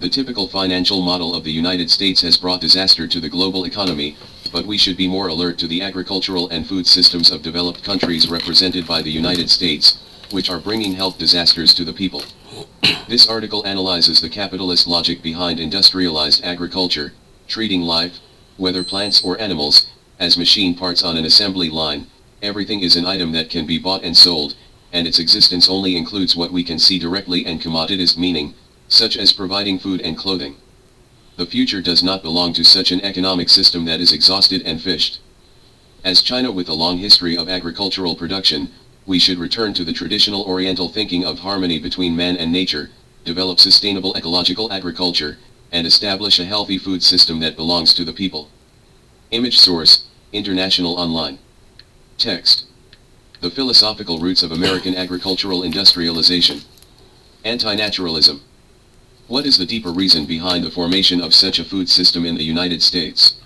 The typical financial model of the United States has brought disaster to the global economy, but we should be more alert to the agricultural and food systems of developed countries represented by the United States, which are bringing health disasters to the people. This article analyzes the capitalist logic behind industrialized agriculture, treating life, whether plants or animals, as machine parts on an assembly line. Everything is an item that can be bought and sold, and its existence only includes what we can see directly and commoditized meaning, such as providing food and clothing. The future does not belong to such an economic system that is exhausted and fished. As China with a long history of agricultural production, we should return to the traditional Oriental thinking of harmony between man and nature, develop sustainable ecological agriculture, and establish a healthy food system that belongs to the people. Image source, International Online. Text. The philosophical roots of American agricultural industrialization. Anti-naturalism. What is the deeper reason behind the formation of such a food system in the United States?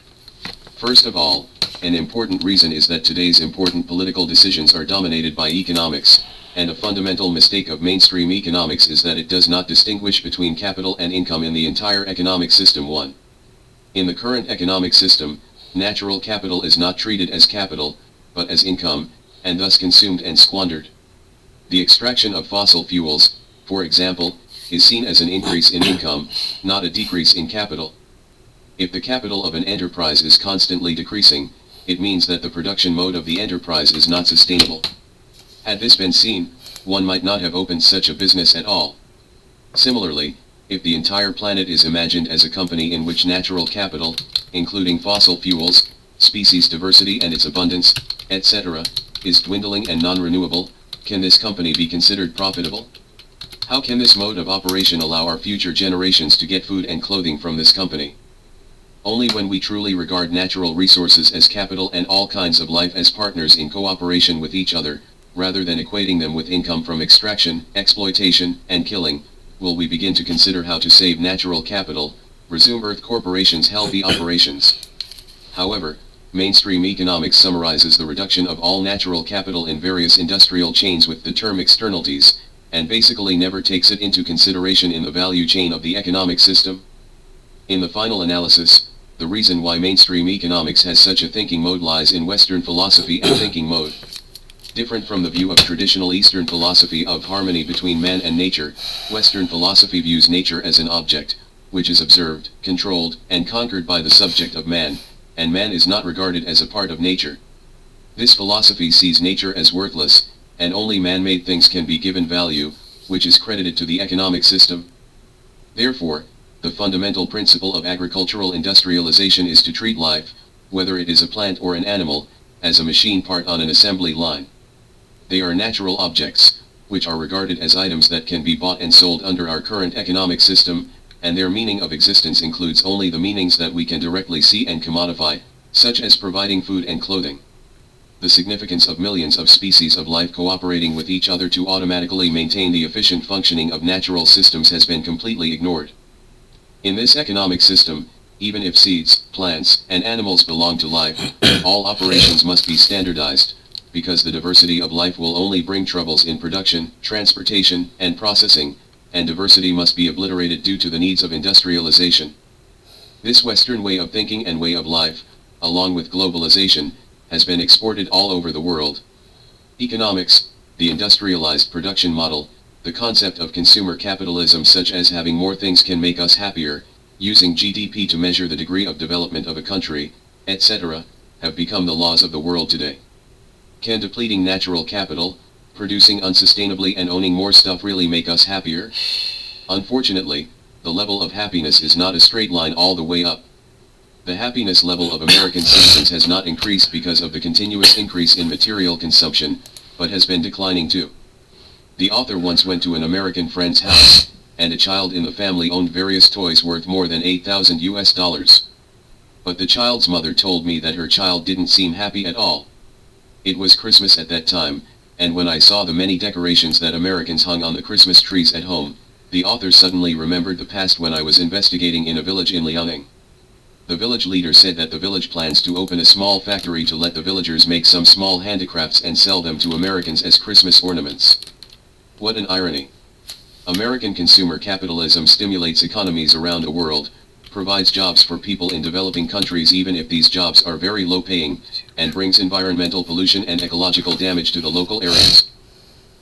First of all, an important reason is that today's important political decisions are dominated by economics, and a fundamental mistake of mainstream economics is that it does not distinguish between capital and income in the entire economic system. 1. In the current economic system, natural capital is not treated as capital, but as income, and thus consumed and squandered. The extraction of fossil fuels, for example, is seen as an increase in income, not a decrease in capital. If the capital of an enterprise is constantly decreasing, it means that the production mode of the enterprise is not sustainable. Had this been seen, one might not have opened such a business at all. Similarly, if the entire planet is imagined as a company in which natural capital, including fossil fuels, species diversity and its abundance, etc., is dwindling and non-renewable, can this company be considered profitable? How can this mode of operation allow our future generations to get food and clothing from this company? Only when we truly regard natural resources as capital and all kinds of life as partners in cooperation with each other, rather than equating them with income from extraction, exploitation, and killing, will we begin to consider how to save natural capital, resume Earth Corporation's healthy operations. However, mainstream economics summarizes the reduction of all natural capital in various industrial chains with the term externalities, and basically never takes it into consideration in the value chain of the economic system. In the final analysis, the reason why mainstream economics has such a thinking mode lies in Western philosophy and thinking mode. Different from the view of traditional Eastern philosophy of harmony between man and nature, Western philosophy views nature as an object, which is observed, controlled, and conquered by the subject of man, and man is not regarded as a part of nature. This philosophy sees nature as worthless, and only man-made things can be given value, which is credited to the economic system. Therefore, the fundamental principle of agricultural industrialization is to treat life, whether it is a plant or an animal, as a machine part on an assembly line. They are natural objects, which are regarded as items that can be bought and sold under our current economic system, and their meaning of existence includes only the meanings that we can directly see and commodify, such as providing food and clothing. The significance of millions of species of life cooperating with each other to automatically maintain the efficient functioning of natural systems has been completely ignored. In this economic system, even if seeds, plants, and animals belong to life, all operations must be standardized, because the diversity of life will only bring troubles in production, transportation, and processing, and diversity must be obliterated due to the needs of industrialization. This Western way of thinking and way of life, along with globalization, has been exported all over the world. Economics, the industrialized production model, the concept of consumer capitalism such as having more things can make us happier, using GDP to measure the degree of development of a country, etc., have become the laws of the world today. Can depleting natural capital, producing unsustainably and owning more stuff really make us happier? Unfortunately, the level of happiness is not a straight line all the way up. The happiness level of American citizens has not increased because of the continuous increase in material consumption, but has been declining too. The author once went to an American friend's house, and a child in the family owned various toys worth more than $8,000. But the child's mother told me that her child didn't seem happy at all. It was Christmas at that time, and when I saw the many decorations that Americans hung on the Christmas trees at home, the author suddenly remembered the past when I was investigating in a village in Liaoning. The village leader said that the village plans to open a small factory to let the villagers make some small handicrafts and sell them to Americans as Christmas ornaments. What an irony. American consumer capitalism stimulates economies around the world, provides jobs for people in developing countries even if these jobs are very low paying, and brings environmental pollution and ecological damage to the local areas.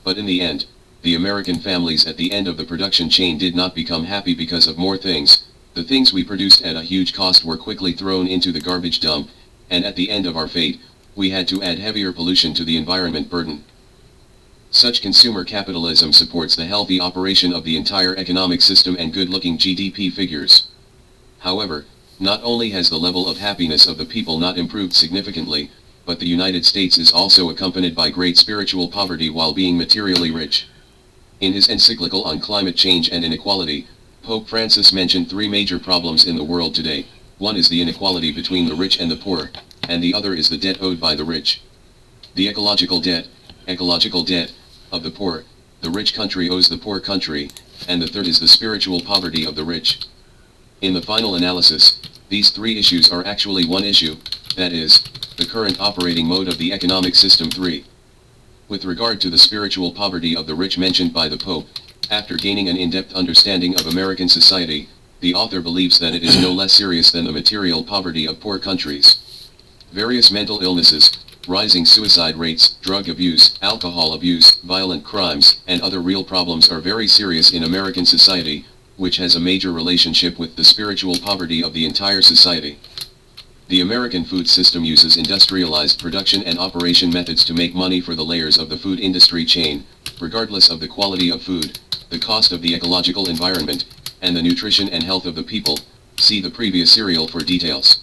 But in the end, the American families at the end of the production chain did not become happy because of more things. The things we produced at a huge cost were quickly thrown into the garbage dump, and at the end of our fate, we had to add heavier pollution to the environment burden. Such consumer capitalism supports the healthy operation of the entire economic system and good-looking GDP figures. However, not only has the level of happiness of the people not improved significantly, but the United States is also accompanied by great spiritual poverty while being materially rich. In his encyclical on climate change and inequality, Pope Francis mentioned three major problems in the world today. One is the inequality between the rich and the poor, and the other is the debt owed by the rich. The ecological debt of the poor, the rich country owes the poor country, and the third is the spiritual poverty of the rich. In the final analysis, these three issues are actually one issue, that is, the current operating mode of the economic system 3. With regard to the spiritual poverty of the rich mentioned by the Pope, after gaining an in-depth understanding of American society, the author believes that it is no less serious than the material poverty of poor countries. Various mental illnesses, rising suicide rates, drug abuse, alcohol abuse, violent crimes, and other real problems are very serious in American society, which has a major relationship with the spiritual poverty of the entire society. The American food system uses industrialized production and operation methods to make money for the layers of the food industry chain, regardless of the quality of food, the cost of the ecological environment, and the nutrition and health of the people. See the previous serial for details.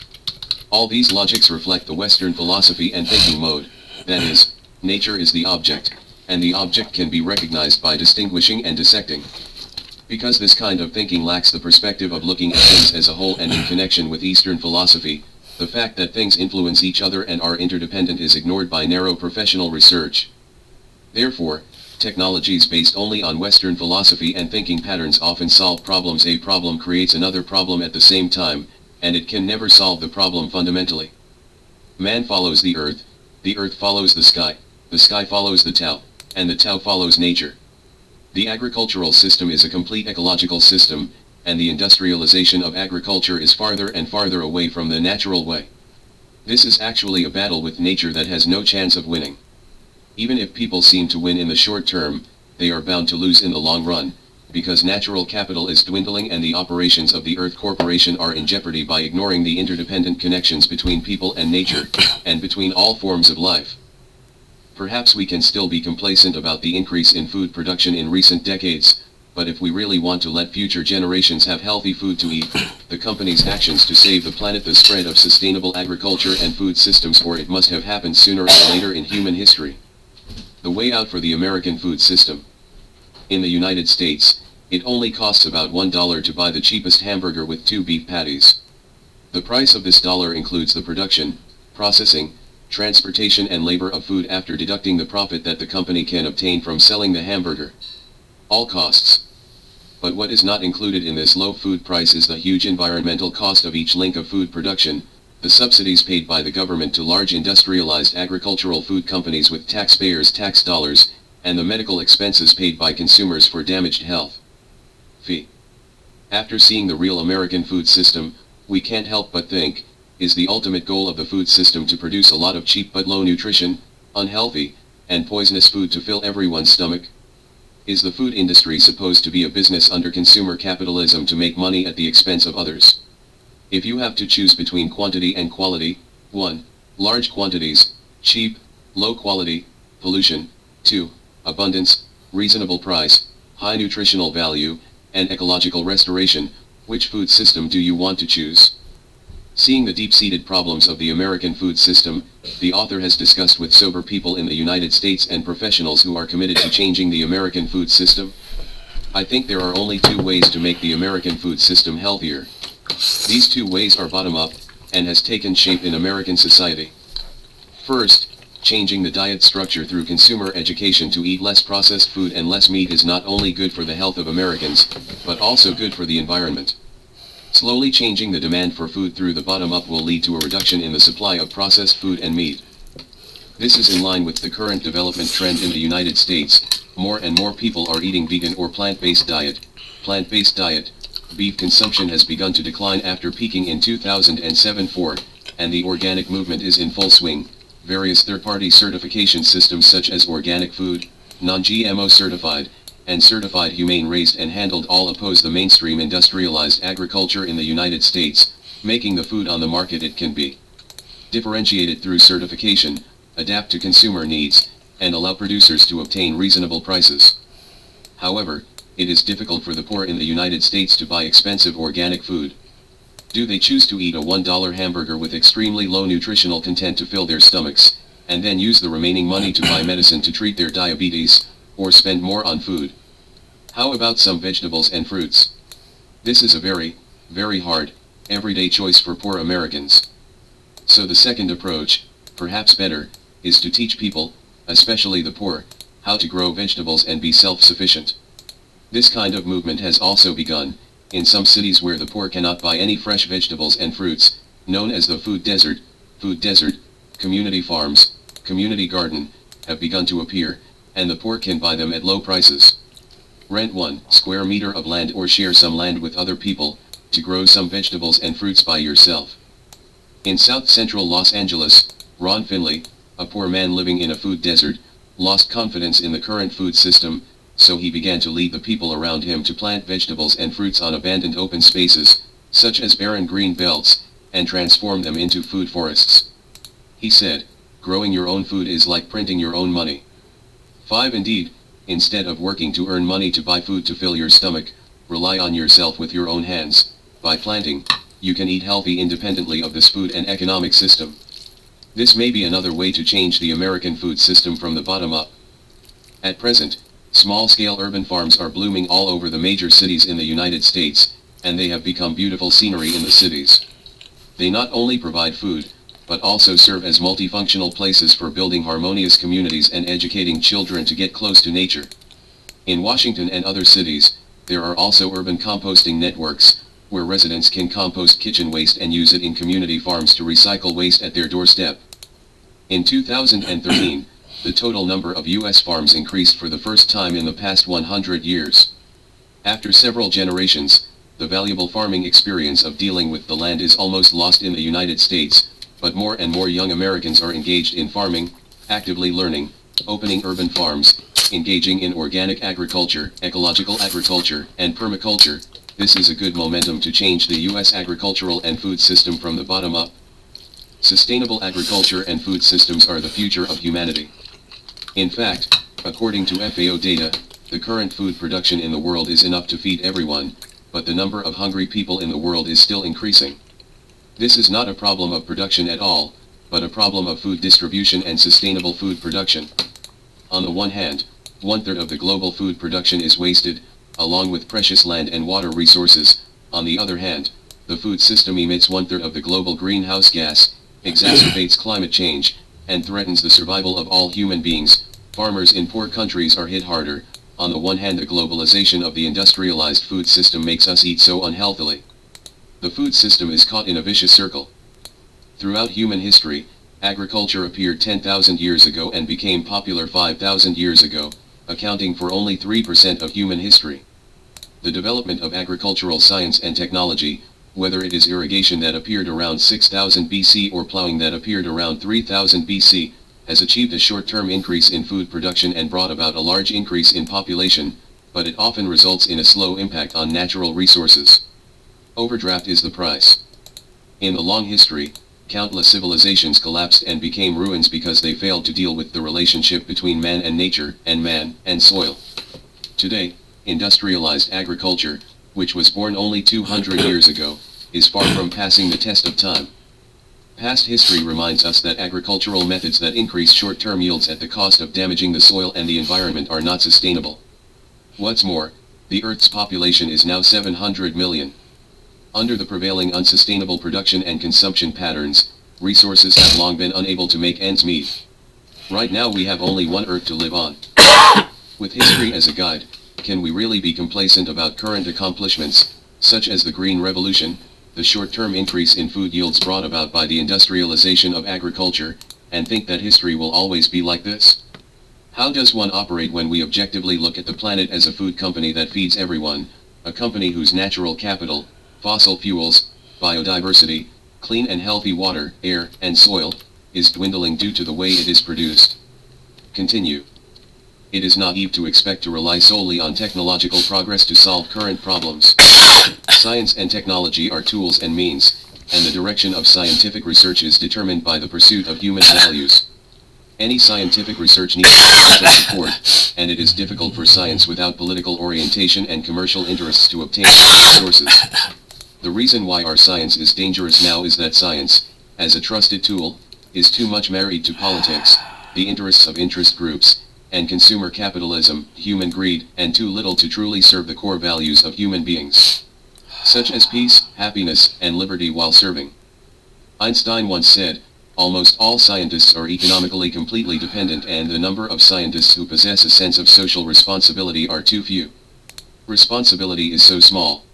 All these logics reflect the Western philosophy and thinking mode, that is, nature is the object, and the object can be recognized by distinguishing and dissecting. Because this kind of thinking lacks the perspective of looking at things as a whole and in connection with Eastern philosophy, the fact that things influence each other and are interdependent is ignored by narrow professional research. Therefore, technologies based only on Western philosophy and thinking patterns often solve problems. A problem creates another problem at the same time, and it can never solve the problem fundamentally. Man follows the earth follows the sky follows the Tao, and the Tao follows nature. The agricultural system is a complete ecological system, and the industrialization of agriculture is farther and farther away from the natural way. This is actually a battle with nature that has no chance of winning. Even if people seem to win in the short term, they are bound to lose in the long run, because natural capital is dwindling and the operations of the Earth Corporation are in jeopardy by ignoring the interdependent connections between people and nature, and between all forms of life. Perhaps we can still be complacent about the increase in food production in recent decades, but if we really want to let future generations have healthy food to eat, the company's actions to save the planet, the spread of sustainable agriculture and food systems, or it must have happened sooner or later in human history. The way out for the American food system. In the United States, it only costs about $1 to buy the cheapest hamburger with 2 beef patties. The price of this dollar includes the production, processing, transportation and labor of food after deducting the profit that the company can obtain from selling the hamburger. All costs. But what is not included in this low food price is the huge environmental cost of each link of food production, the subsidies paid by the government to large industrialized agricultural food companies with taxpayers' tax dollars, and the medical expenses paid by consumers for damaged health. Fee. After seeing the real American food system, we can't help but think, is the ultimate goal of the food system to produce a lot of cheap but low nutrition, unhealthy, and poisonous food to fill everyone's stomach? Is the food industry supposed to be a business under consumer capitalism to make money at the expense of others? If you have to choose between quantity and quality, 1. Large quantities, cheap, low quality, pollution, 2. Abundance, reasonable price, high nutritional value, and ecological restoration, which food system do you want to choose? Seeing the deep-seated problems of the American food system, the author has discussed with sober people in the United States and professionals who are committed to changing the American food system. I think there are only 2 ways to make the American food system healthier. These 2 ways are bottom-up, and has taken shape in American society. First, changing the diet structure through consumer education to eat less processed food and less meat is not only good for the health of Americans, but also good for the environment. Slowly changing the demand for food through the bottom up will lead to a reduction in the supply of processed food and meat. This is in line with the current development trend in the United States, More and more people are eating vegan or plant-based diet. Plant-based diet. Beef consumption has begun to decline after peaking in 2007-4, and the organic movement is in full swing. Various third-party certification systems such as Organic Food, Non-GMO Certified, and Certified Humane Raised and Handled all oppose the mainstream industrialized agriculture in the United States, making the food on the market it can be differentiated through certification, adapt to consumer needs, and allow producers to obtain reasonable prices. However, it is difficult for the poor in the United States to buy expensive organic food. Do they choose to eat a $1 hamburger with extremely low nutritional content to fill their stomachs, and then use the remaining money to buy medicine to treat their diabetes, or spend more on food? How about some vegetables and fruits? This is a very, very hard, everyday choice for poor Americans. So the second approach, perhaps better, is to teach people, especially the poor, how to grow vegetables and be self-sufficient. This kind of movement has also begun in some cities where the poor cannot buy any fresh vegetables and fruits, known as the food desert, community farms, community garden, have begun to appear, and the poor can buy them at low prices. Rent 1 square meter of land or share some land with other people, to grow some vegetables and fruits by yourself. In South Central Los Angeles, Ron Finley, a poor man living in a food desert, lost confidence in the current food system, so he began to lead the people around him to plant vegetables and fruits on abandoned open spaces, such as barren green belts, and transform them into food forests. He said, growing your own food is like printing your own money. 5. Indeed, instead of working to earn money to buy food to fill your stomach, rely on yourself with your own hands. By planting, you can eat healthy independently of this food and economic system. This may be another way to change the American food system from the bottom up. At present, small-scale urban farms are blooming all over the major cities in the United States, and they have become beautiful scenery in the cities. They not only provide food, but also serve as multifunctional places for building harmonious communities and educating children to get close to nature. In Washington and other cities, there are also urban composting networks, where residents can compost kitchen waste and use it in community farms to recycle waste at their doorstep. In 2013, the total number of U.S. farms increased for the first time in the past 100 years. After several generations, the valuable farming experience of dealing with the land is almost lost in the United States, but more and more young Americans are engaged in farming, actively learning, opening urban farms, engaging in organic agriculture, ecological agriculture, and permaculture. This is a good momentum to change the U.S. agricultural and food system from the bottom up. Sustainable agriculture and food systems are the future of humanity. In fact, according to FAO data, the current food production in the world is enough to feed everyone, but the number of hungry people in the world is still increasing. This is not a problem of production at all, but a problem of food distribution and sustainable food production. On the one hand, 1/3 of the global food production is wasted, along with precious land and water resources. On the other hand, the food system emits 1/3 of the global greenhouse gas, exacerbates climate change, and threatens the survival of all human beings. Farmers in poor countries are hit harder. On the one hand, the globalization of the industrialized food system makes us eat so unhealthily. The food system is caught in a vicious circle. Throughout human history, agriculture appeared 10,000 years ago and became popular 5,000 years ago, accounting for only 3% of human history. The development of agricultural science and technology, whether it is irrigation that appeared around 6000 BC or plowing that appeared around 3000 BC, has achieved a short-term increase in food production and brought about a large increase in population, but it often results in a slow impact on natural resources. Overdraft is the price. In the long history, countless civilizations collapsed and became ruins because they failed to deal with the relationship between man and nature, and man and soil. Today, industrialized agriculture, which was born only 200 years ago, is far from passing the test of time. Past history reminds us that agricultural methods that increase short-term yields at the cost of damaging the soil and the environment are not sustainable. What's more, the Earth's population is now 700 million. Under the prevailing unsustainable production and consumption patterns, resources have long been unable to make ends meet. Right now we have only one Earth to live on. With history as a guide, can we really be complacent about current accomplishments, such as the Green Revolution, the short-term increase in food yields brought about by the industrialization of agriculture, and think that history will always be like this? How does one operate when we objectively look at the planet as a food company that feeds everyone, a company whose natural capital, fossil fuels, biodiversity, clean and healthy water, air, and soil, is dwindling due to the way it is produced? Continue. It is naive to expect to rely solely on technological progress to solve current problems. Science and technology are tools and means, and the direction of scientific research is determined by the pursuit of human values. Any scientific research needs political support, and it is difficult for science without political orientation and commercial interests to obtain resources. The reason why our science is dangerous now is that science, as a trusted tool, is too much married to politics, the interests of interest groups, and consumer capitalism, human greed, and too little to truly serve the core values of human beings, such as peace, happiness, and liberty while serving. Einstein once said, "Almost all scientists are economically completely dependent, and the number of scientists who possess a sense of social responsibility are too few. Responsibility is so small.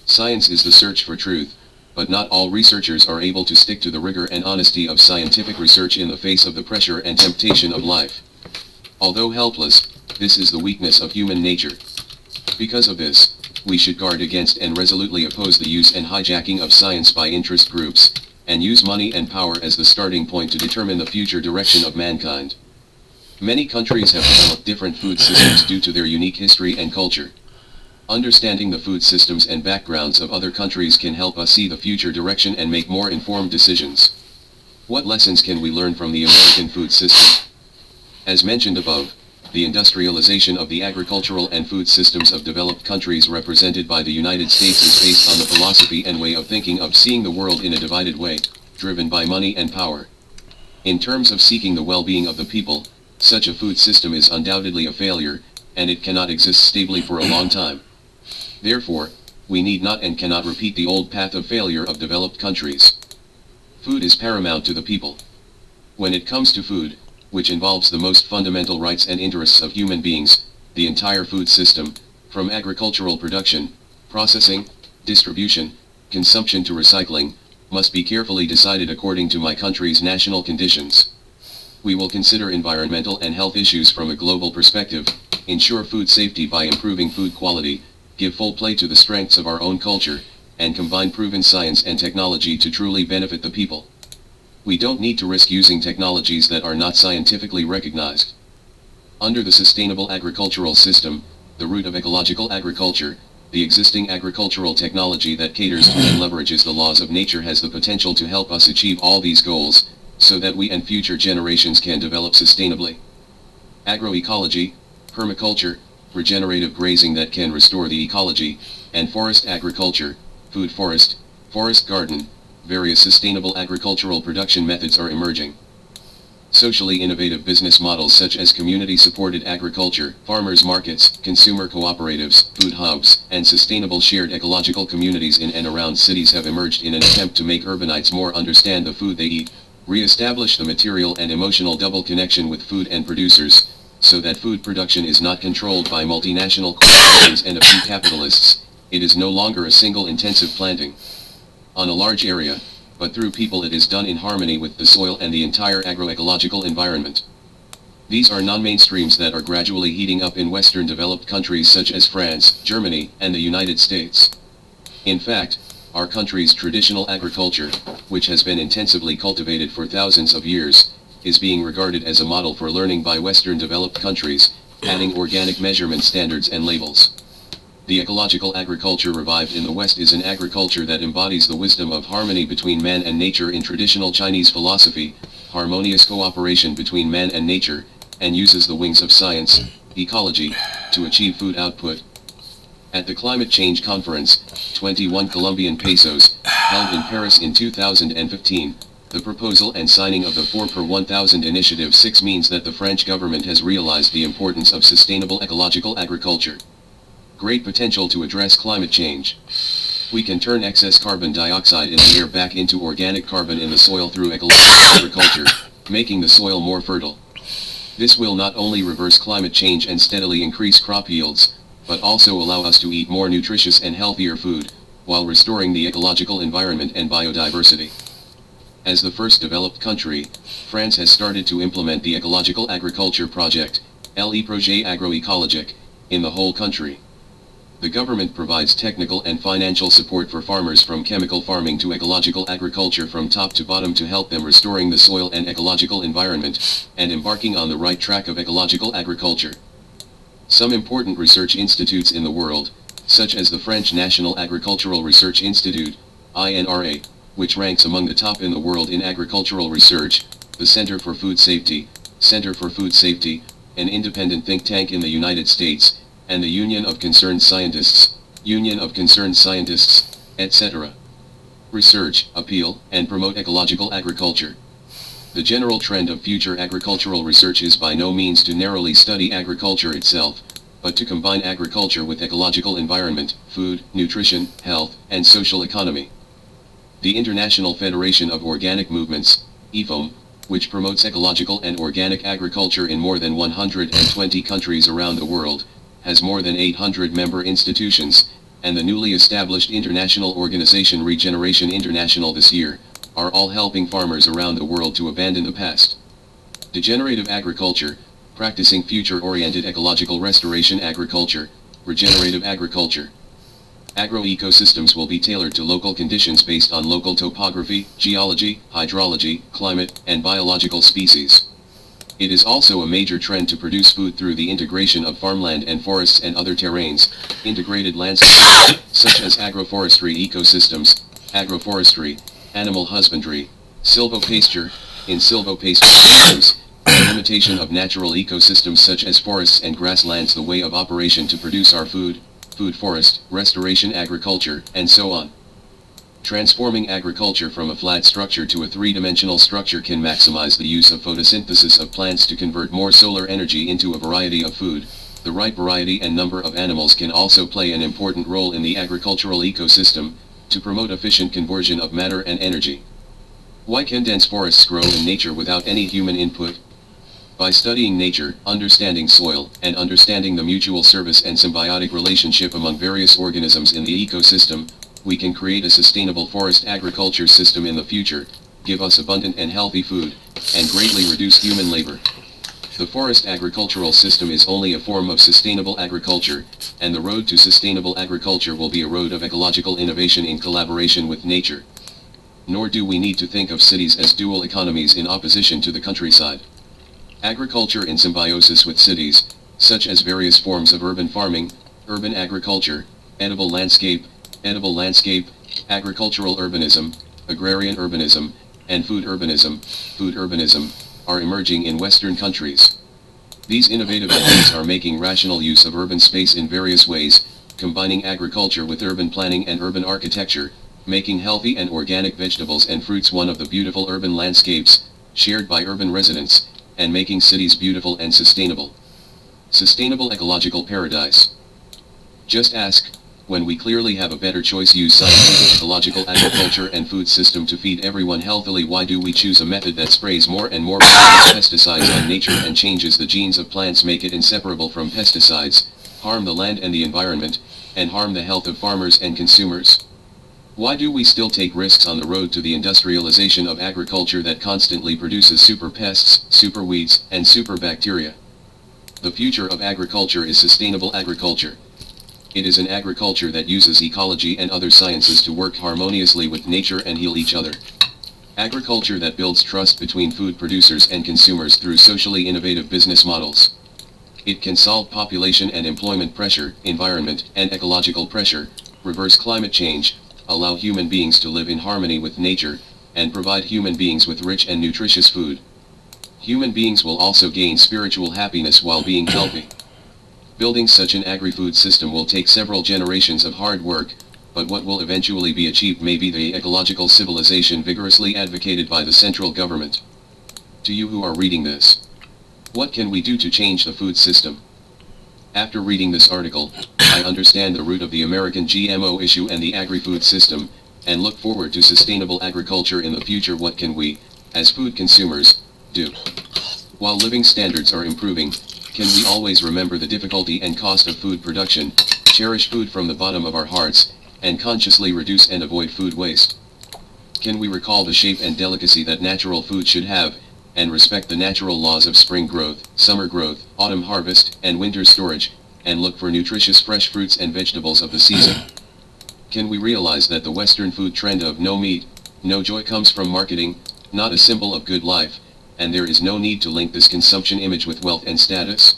Science is the search for truth, but not all researchers are able to stick to the rigor and honesty of scientific research in the face of the pressure and temptation of life. Although helpless, this is the weakness of human nature. Because of this, we should guard against and resolutely oppose the use and hijacking of science by interest groups, and use money and power as the starting point to determine the future direction of mankind. Many countries have developed different food systems due to their unique history and culture. Understanding the food systems and backgrounds of other countries can help us see the future direction and make more informed decisions. What lessons can we learn from the American food system? As mentioned above, the industrialization of the agricultural and food systems of developed countries represented by the United States is based on the philosophy and way of thinking of seeing the world in a divided way, driven by money and power. In terms of seeking the well-being of the people, such a food system is undoubtedly a failure, and it cannot exist stably for a long time. Therefore, we need not and cannot repeat the old path of failure of developed countries. Food is paramount to the people. When it comes to food, which involves the most fundamental rights and interests of human beings, the entire food system, from agricultural production, processing, distribution, consumption to recycling, must be carefully decided according to my country's national conditions. We will consider environmental and health issues from a global perspective, ensure food safety by improving food quality, give full play to the strengths of our own culture, and combine proven science and technology to truly benefit the people. We don't need to risk using technologies that are not scientifically recognized. Under the sustainable agricultural system, the root of ecological agriculture, the existing agricultural technology that caters to and leverages the laws of nature has the potential to help us achieve all these goals, so that we and future generations can develop sustainably. Agroecology, permaculture, regenerative grazing that can restore the ecology, and forest agriculture, food forest, forest garden, various sustainable agricultural production methods are emerging. Socially innovative business models such as community-supported agriculture, farmers markets, consumer cooperatives, food hubs, and sustainable shared ecological communities in and around cities have emerged in an attempt to make urbanites more understand the food they eat, re-establish the material and emotional double connection with food and producers, so that food production is not controlled by multinational corporations and a few capitalists. It is no longer a single intensive planting on a large area, but through people it is done in harmony with the soil and the entire agroecological environment. These are non-mainstreams that are gradually heating up in Western developed countries such as France, Germany, and the United States. In fact, our country's traditional agriculture, which has been intensively cultivated for thousands of years, is being regarded as a model for learning by Western developed countries, adding organic measurement standards and labels. The ecological agriculture revived in the West is an agriculture that embodies the wisdom of harmony between man and nature in traditional Chinese philosophy, harmonious cooperation between man and nature, and uses the wings of science, ecology, to achieve food output. At the Climate Change Conference, 21 Colombian pesos, held in Paris in 2015, the proposal and signing of the 4 per 1000 Initiative 6 means that the French government has realized the importance of sustainable ecological agriculture. Great potential to address climate change. We can turn excess carbon dioxide in the air back into organic carbon in the soil through ecological agriculture, making the soil more fertile. This will not only reverse climate change and steadily increase crop yields, but also allow us to eat more nutritious and healthier food, while restoring the ecological environment and biodiversity. As the first developed country, France has started to implement the ecological agriculture project, Le projet agroécologique, in the whole country. The government provides technical and financial support for farmers from chemical farming to ecological agriculture from top to bottom to help them restoring the soil and ecological environment, and embarking on the right track of ecological agriculture. Some important research institutes in the world, such as the French National Agricultural Research Institute, INRA, which ranks among the top in the world in agricultural research, the Center for Food Safety, an independent think tank in the United States, and the Union of Concerned Scientists, etc. Research, appeal, and promote ecological agriculture. The general trend of future agricultural research is by no means to narrowly study agriculture itself, but to combine agriculture with ecological environment, food, nutrition, health, and social economy. The International Federation of Organic Movements, IFOM, which promotes ecological and organic agriculture in more than 120 countries around the world, has more than 800 member institutions, and the newly established international organization Regeneration International this year, are all helping farmers around the world to abandon the past. Degenerative agriculture, practicing future-oriented ecological restoration agriculture, regenerative agriculture. Agroecosystems will be tailored to local conditions based on local topography, geology, hydrology, climate, and biological species. It is also a major trend to produce food through the integration of farmland and forests and other terrains, integrated landscapes, such as agroforestry ecosystems, agroforestry, animal husbandry, silvopasture, in silvopasture systems, and limitation of natural ecosystems such as forests and grasslands the way of operation to produce our food forest, restoration agriculture, and so on. Transforming agriculture from a flat structure to a three-dimensional structure can maximize the use of photosynthesis of plants to convert more solar energy into a variety of food. The right variety and number of animals can also play an important role in the agricultural ecosystem, to promote efficient conversion of matter and energy. Why can dense forests grow in nature without any human input? By studying nature, understanding soil, and understanding the mutual service and symbiotic relationship among various organisms in the ecosystem, we can create a sustainable forest agriculture system in the future, give us abundant and healthy food, and greatly reduce human labor. The forest agricultural system is only a form of sustainable agriculture, and the road to sustainable agriculture will be a road of ecological innovation in collaboration with nature. Nor do we need to think of cities as dual economies in opposition to the countryside. Agriculture in symbiosis with cities, such as various forms of urban farming, urban agriculture, edible landscape, agricultural urbanism, agrarian urbanism, and food urbanism, are emerging in Western countries. These innovative ideas are making rational use of urban space in various ways, combining agriculture with urban planning and urban architecture, making healthy and organic vegetables and fruits one of the beautiful urban landscapes, shared by urban residents, and making cities beautiful and sustainable. Sustainable ecological paradise. Just ask, when we clearly have a better choice, use scientific ecological agriculture and food system to feed everyone healthily, why do we choose a method that sprays more and more pesticides on nature and changes the genes of plants, make it inseparable from pesticides, harm the land and the environment, and harm the health of farmers and consumers? Why do we still take risks on the road to the industrialization of agriculture that constantly produces super pests, super weeds, and super bacteria? The future of agriculture is sustainable agriculture. It is an agriculture that uses ecology and other sciences to work harmoniously with nature and heal each other. Agriculture that builds trust between food producers and consumers through socially innovative business models. It can solve population and employment pressure, environment and ecological pressure, reverse climate change, allow human beings to live in harmony with nature, and provide human beings with rich and nutritious food. Human beings will also gain spiritual happiness while being healthy. Building such an agri-food system will take several generations of hard work, but what will eventually be achieved may be the ecological civilization vigorously advocated by the central government. To you who are reading this, what can we do to change the food system? After reading this article, I understand the root of the American GMO issue and the agri-food system, and look forward to sustainable agriculture in the future. What can we, as food consumers, do? While living standards are improving, can we always remember the difficulty and cost of food production, cherish food from the bottom of our hearts, and consciously reduce and avoid food waste? Can we recall the shape and delicacy that natural food should have, and respect the natural laws of spring growth, summer growth, autumn harvest, and winter storage, and look for nutritious fresh fruits and vegetables of the season. Can we realize that the Western food trend of no meat, no joy comes from marketing, not a symbol of good life, and there is no need to link this consumption image with wealth and status?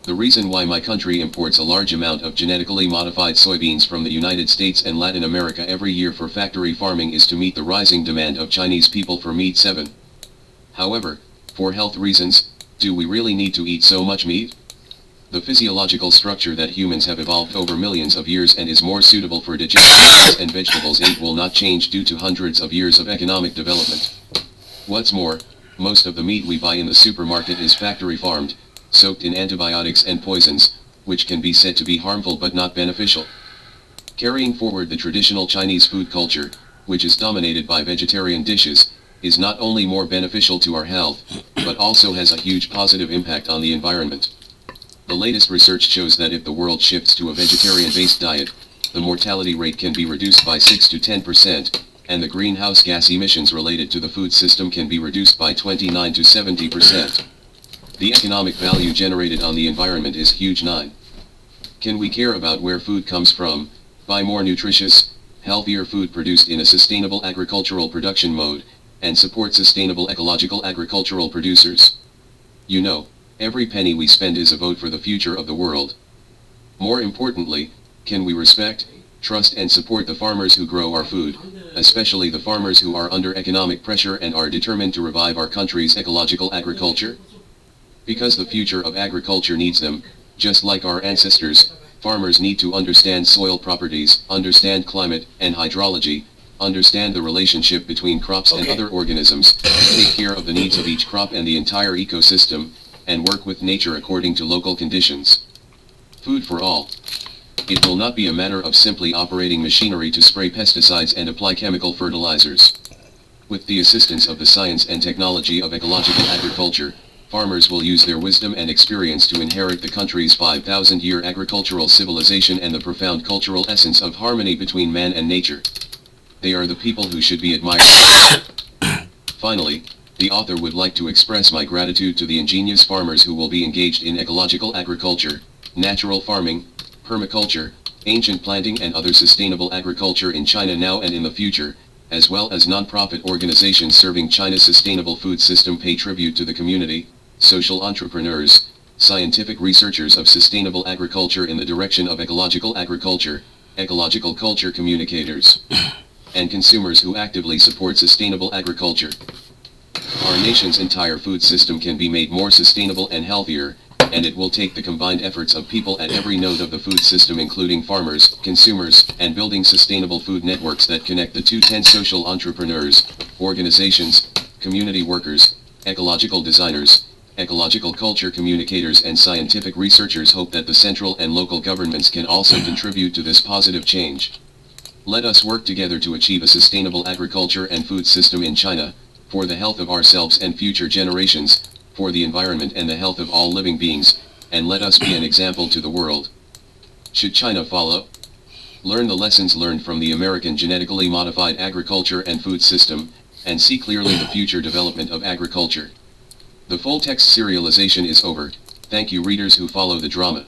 The reason why my country imports a large amount of genetically modified soybeans from the United States and Latin America every year for factory farming is to meet the rising demand of Chinese people for meat. 7. However, for health reasons, do we really need to eat so much meat? The physiological structure that humans have evolved over millions of years and is more suitable for digesting fruits and vegetables will not change due to hundreds of years of economic development. What's more, most of the meat we buy in the supermarket is factory farmed, soaked in antibiotics and poisons, which can be said to be harmful but not beneficial. Carrying forward the traditional Chinese food culture, which is dominated by vegetarian dishes, is not only more beneficial to our health, but also has a huge positive impact on the environment. The latest research shows that if the world shifts to a vegetarian-based diet, the mortality rate can be reduced by 6 to 10%, and the greenhouse gas emissions related to the food system can be reduced by 29 to 70%. The economic value generated on the environment is huge. 9. Can we care about where food comes from, buy more nutritious, healthier food produced in a sustainable agricultural production mode, and support sustainable ecological agricultural producers? You know, every penny we spend is a vote for the future of the world. More importantly, can we respect, trust and support the farmers who grow our food, especially the farmers who are under economic pressure and are determined to revive our country's ecological agriculture? Because the future of agriculture needs them, just like our ancestors, farmers need to understand soil properties, understand climate and hydrology, understand the relationship between crops and other organisms, take care of the needs of each crop and the entire ecosystem, and work with nature according to local conditions. Food for all. It will not be a matter of simply operating machinery to spray pesticides and apply chemical fertilizers. With the assistance of the science and technology of ecological agriculture, farmers will use their wisdom and experience to inherit the country's 5,000-year agricultural civilization and the profound cultural essence of harmony between man and nature. They are the people who should be admired. Finally, the author would like to express my gratitude to the ingenious farmers who will be engaged in ecological agriculture, natural farming, permaculture, ancient planting and other sustainable agriculture in China now and in the future, as well as non-profit organizations serving China's sustainable food system. Pay tribute to the community, social entrepreneurs, scientific researchers of sustainable agriculture in the direction of ecological agriculture, ecological culture communicators, and consumers who actively support sustainable agriculture. Our nation's entire food system can be made more sustainable and healthier, and it will take the combined efforts of people at every node of the food system including farmers, consumers, and building sustainable food networks that connect the 210 social entrepreneurs, organizations, community workers, ecological designers, ecological culture communicators and scientific researchers. Hope that the central and local governments can also contribute to this positive change. Let us work together to achieve a sustainable agriculture and food system in China, for the health of ourselves and future generations, for the environment and the health of all living beings, and let us be an example to the world. Should China follow? Learn the lessons learned from the American genetically modified agriculture and food system, and see clearly the future development of agriculture. The full text serialization is over. Thank you readers who follow the drama.